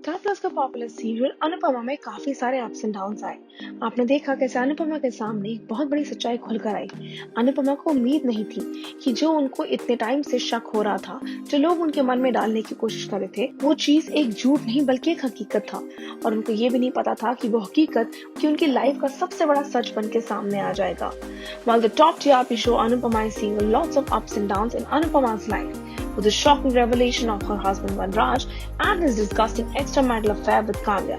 Star plus का popular serial Anupama में काफी सारे अप्स एंड डाउन्स आए। आपने देखा कैसे अनुपमा के सामने एक बहुत बड़ी सच्चाई खुलकर आई। अनुपमा को उम्मीद नहीं थी कि जो उनको इतने टाइम से शक हो रहा था, जो लोग उनके मन में डालने की कोशिश कर रहे थे, वो चीज एक झूठ नहीं बल्कि एक हकीकत था। और उनको ये भी नहीं पता था कि वो हकीकत कि उनकी लाइफ का सबसे बड़ा सच बन के सामने आ जाएगा। While the top TRP show Anupama is seeing lots of ups and downs in Anupama's life, with the shocking revelation of her husband Vanraj and his disgusting extramarital affair with Kavya.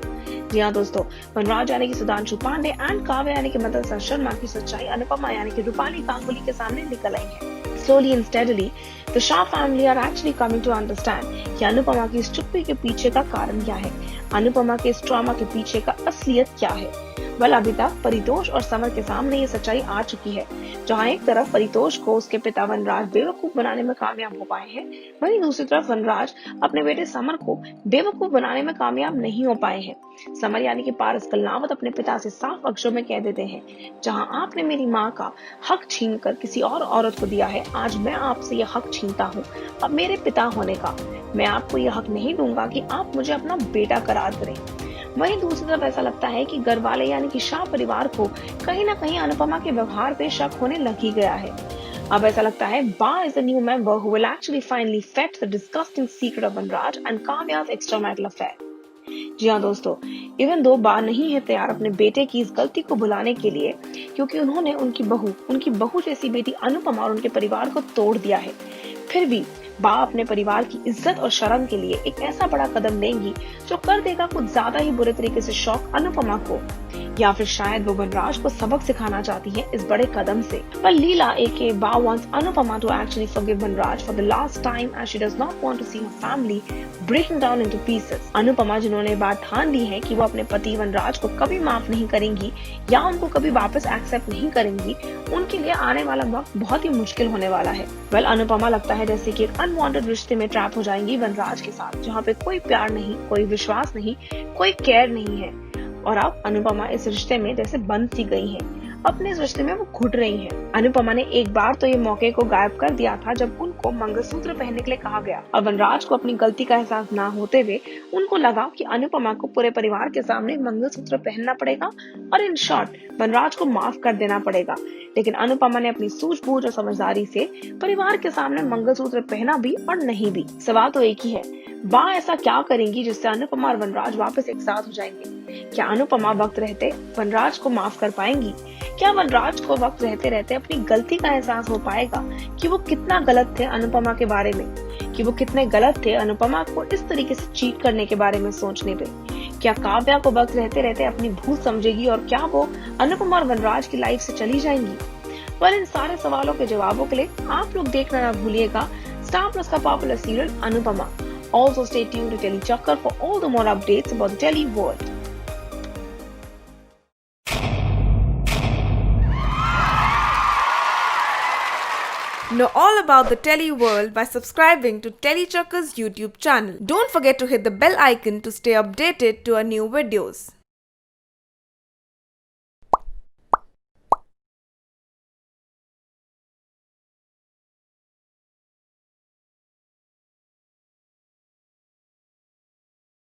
जी हाँ दोस्तों, वनराज यानी कि Sudhanshu Pandey and Kavya यानी कि मदरसा शर्मा की सच्चाई अनुपमा यानी कि रूपाली गांगुली के सामने निकल आई है। Slowly and steadily, the Shah family are actually coming to understand कि अनुपमा की इस चुप्पी के पीछे का कारण क्या है, अनुपमा के इस ट्रॉमा के पीछे का असलियत क्या है। अभी तक परितोष और समर के सामने ये सच्चाई आ चुकी है, जहाँ एक तरफ परितोष को उसके पिता वनराज बेवकूफ बनाने में कामयाब हो पाए हैं, वहीं दूसरी तरफ वनराज अपने बेटे समर को बेवकूफ बनाने में कामयाब नहीं हो पाए हैं। समर यानी कि पारस कलनावत अपने पिता से साफ अक्षरों में कह देते हैं, जहाँ आपने मेरी माँ का हक छीन कर किसी और औरत को दिया है, आज मैं आपसे यह हक छीनता हूँ अब मेरे पिता होने का। मैं आपको यह हक नहीं दूंगा कि आप मुझे अपना बेटा करार करें। वहीं दूसरी तरफ ऐसा लगता है कि घर वाले यानी कि शाह परिवार को कहीं ना कहीं अनुपमा के व्यवहार पे शक होने लग ही गया है। अब ऐसा लगता है बा is a new member who will actually finally fetch the disgusting secret of Vanraj and Kavya's extramarital affair. जी हाँ दोस्तों, इवन दो बा नहीं है तैयार अपने बेटे की इस गलती को भुलाने के लिए, क्योंकि उन्होंने उनकी बहू जैसी बेटी अनुपमा और उनके परिवार को तोड़ दिया है, फिर भी बा अपने परिवार की इज्जत और शर्म के लिए एक ऐसा बड़ा कदम लेंगी जो कर देगा कुछ ज्यादा ही बुरे तरीके से शॉक अनुपमा को, या फिर शायद वो वनराज को सबक सिखाना चाहती है इस बड़े कदम से। पर लीला aka बा wants Anupama to actually forgive Vanraj for the last time as she does not want to see her family breaking down into pieces। Anupama जिन्होंने बात ठान ली है कि वो अपने पति वनराज को कभी माफ नहीं करेंगी या उनको कभी वापस एक्सेप्ट नहीं करेंगी, उनके लिए आने वाला वक्त बहुत ही मुश्किल होने वाला है। अनुपमा लगता है जैसे कि एक अनवांटेड रिश्ते में ट्रैप हो जाएंगी वनराज के साथ, जहाँ पे कोई प्यार नहीं, कोई विश्वास नहीं, कोई केयर नहीं है। और अब अनुपमा इस रिश्ते में जैसे बंद सी गई है, अपने इस रिश्ते में वो घुट रही है। अनुपमा ने एक बार तो ये मौके को गायब कर दिया था जब उनको मंगलसूत्र पहनने के लिए कहा गया, और वनराज को अपनी गलती का एहसास ना होते हुए उनको लगा कि अनुपमा को पूरे परिवार के सामने मंगलसूत्र पहनना पड़ेगा और इन शॉर्ट वनराज को माफ कर देना पड़ेगा। लेकिन अनुपमा ने अपनी सूझबूझ और समझदारी से परिवार के सामने मंगलसूत्र पहना भी और नहीं भी। सवाल तो एक ही है, बा ऐसा क्या करेंगी जिससे अनुपमा और वनराज वापस एक साथ हो जाएंगे? क्या अनुपमा वक्त रहते वनराज को माफ कर पाएंगी? क्या वनराज को वक्त रहते रहते अपनी गलती का एहसास हो पाएगा कि वो कितना गलत थे अनुपमा के बारे में, कि वो कितने गलत थे अनुपमा को इस तरीके से चीट करने के बारे में सोचने पे? क्या काव्या को वक्त रहते रहते अपनी भूल समझेगी और क्या वो अनुपमा और वनराज की लाइफ से चली जाएंगी? पर इन सारे सवालों के जवाबों के लिए आप लोग देखना ना भूलिएगा स्टार प्लस का popular serial Anupama. Also stay tuned to Telly Chakkar for all the more updates about the Telly world. Know all about the Telly world by subscribing to Telly Chakkar's YouTube channel. Don't forget to hit the bell icon to stay updated to our new videos.